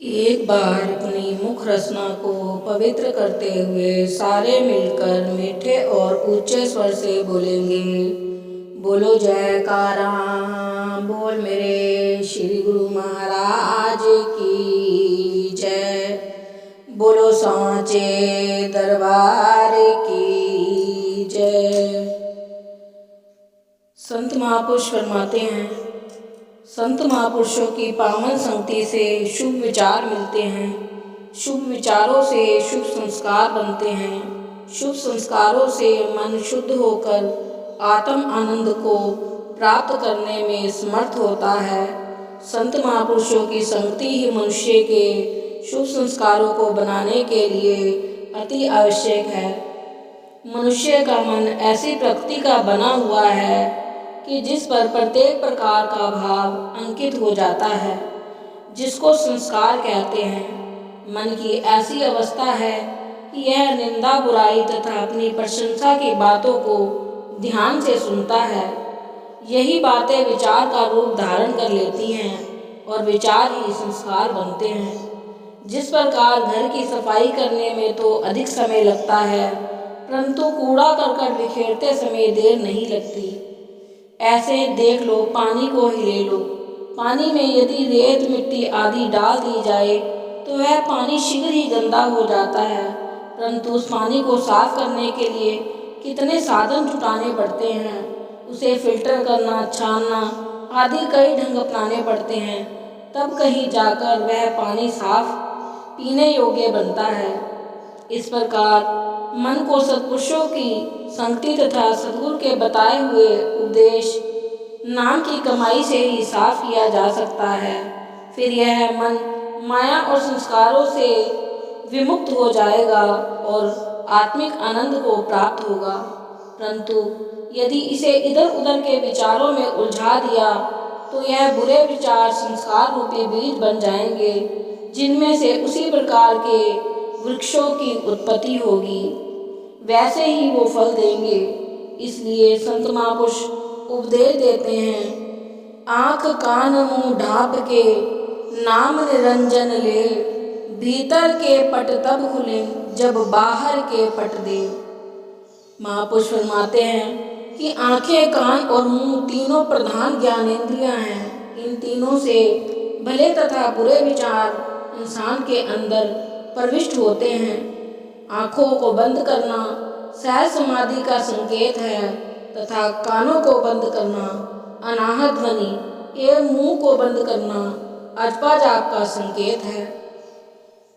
एक बार अपनी मुख रचना को पवित्र करते हुए सारे मिलकर मीठे और ऊंचे स्वर से बोलेंगे। बोलो जयकारा, बोल मेरे श्री गुरु महाराज की जय। बोलो सांचे दरबार की जय। संत महापुरुष फरमाते हैं, संत महापुरुषों की पावन संगति से शुभ विचार मिलते हैं, शुभ विचारों से शुभ संस्कार बनते हैं, शुभ संस्कारों से मन शुद्ध होकर आत्म आनंद को प्राप्त करने में समर्थ होता है। संत महापुरुषों की संगति ही मनुष्य के शुभ संस्कारों को बनाने के लिए अति आवश्यक है। मनुष्य का मन ऐसी प्रकृति का बना हुआ है कि जिस पर प्रत्येक प्रकार का भाव अंकित हो जाता है, जिसको संस्कार कहते हैं। मन की ऐसी अवस्था है कि यह निंदा बुराई तथा अपनी प्रशंसा की बातों को ध्यान से सुनता है। यही बातें विचार का रूप धारण कर लेती हैं और विचार ही संस्कार बनते हैं। जिस प्रकार घर की सफाई करने में तो अधिक समय लगता है, परंतु कूड़ा करकट बिखेरते समय देर नहीं लगती। ऐसे देख लो, पानी को ही ले लो। पानी में यदि रेत मिट्टी आदि डाल दी जाए तो वह पानी शीघ्र ही गंदा हो जाता है, परंतु उस पानी को साफ करने के लिए कितने साधन जुटाने पड़ते हैं। उसे फिल्टर करना, छानना आदि कई ढंग अपनाने पड़ते हैं, तब कहीं जाकर वह पानी साफ पीने योग्य बनता है। इस प्रकार मन को सत्पुरुषों की संगति तथा सद्गुरु के बताए हुए उपदेश नाम की कमाई से ही साफ किया जा सकता है। फिर यह मन माया और संस्कारों से विमुक्त हो जाएगा और आत्मिक आनंद को प्राप्त होगा। परंतु यदि इसे इधर उधर के विचारों में उलझा दिया तो यह बुरे विचार संस्कार रूपी बीज बन जाएंगे, जिनमें से उसी प्रकार के वृक्षों की उत्पत्ति होगी, वैसे ही वो फल देंगे। इसलिए संत महापुरुष उपदेश देते हैं, आँख कान मुँह ढाँप के नाम निरंजन ले, भीतर के पट तब खुले जब बाहर के पट दे। महापुरुष फरमाते हैं कि आँखें, कान और मुँह तीनों प्रधान ज्ञानेंद्रियाँ हैं। इन तीनों से भले तथा बुरे विचार इंसान के अंदर प्रविष्ट होते हैं। आँखों को बंद करना सहज समाधि का संकेत है तथा कानों को बंद करना अनाहत ध्वनि एवं मुंह को बंद करना अजपा जाप का संकेत है।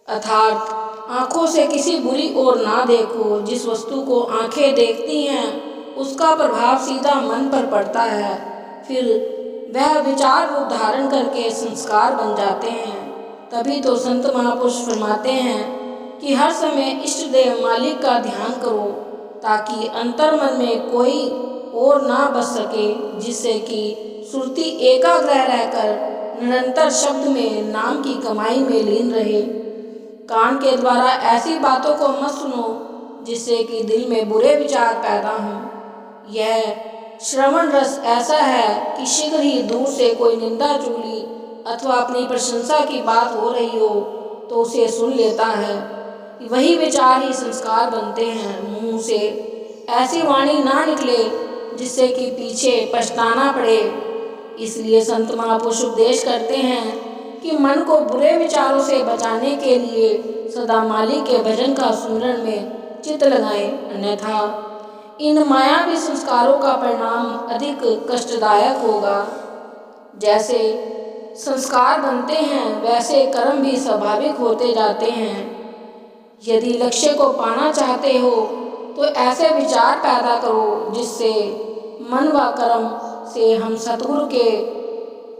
अर्थात आँखों से किसी बुरी ओर ना देखो। जिस वस्तु को आँखें देखती हैं उसका प्रभाव सीधा मन पर पड़ता है, फिर वह विचार रूप धारण करके संस्कार बन जाते हैं। तभी तो संत महापुरुष फरमाते हैं कि हर समय इष्ट देव मालिक का ध्यान करो, ताकि अंतर मन में कोई और ना बस सके, जिससे कि सुरति एकाग्र रहकर निरंतर शब्द में नाम की कमाई में लीन रहे। कान के द्वारा ऐसी बातों को मत सुनो जिससे कि दिल में बुरे विचार पैदा हों। यह श्रवण रस ऐसा है कि शीघ्र ही दूर से कोई निंदा चुगली अथवा अपनी प्रशंसा की बात हो रही हो तो उसे सुन लेता है। वही विचार ही संस्कार बनते हैं। मुंह से ऐसी वाणी ना निकले जिससे कि पीछे पछताना पड़े। इसलिए संत महापुरुष उपदेश करते हैं कि मन को बुरे विचारों से बचाने के लिए सदा मालिक के भजन का सुमिरन में चित्त लगाएं, अन्यथा इन मायावी संस्कारों का परिणाम अधिक कष्टदायक होगा। जैसे संस्कार बनते हैं वैसे कर्म भी स्वाभाविक होते जाते हैं। यदि लक्ष्य को पाना चाहते हो तो ऐसे विचार पैदा करो जिससे मन व कर्म से हम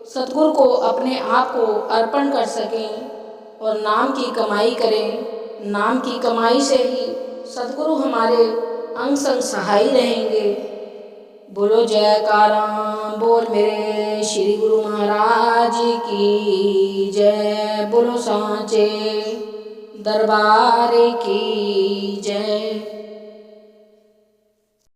सतगुरु को अपने आप को अर्पण कर सकें और नाम की कमाई करें। नाम की कमाई से ही सतगुरु हमारे अंग संग सहाय रहेंगे। बोलो जयकारा, बोल मेरे श्री गुरु महाराज की जय। बोलो सांचे दरबार की जय।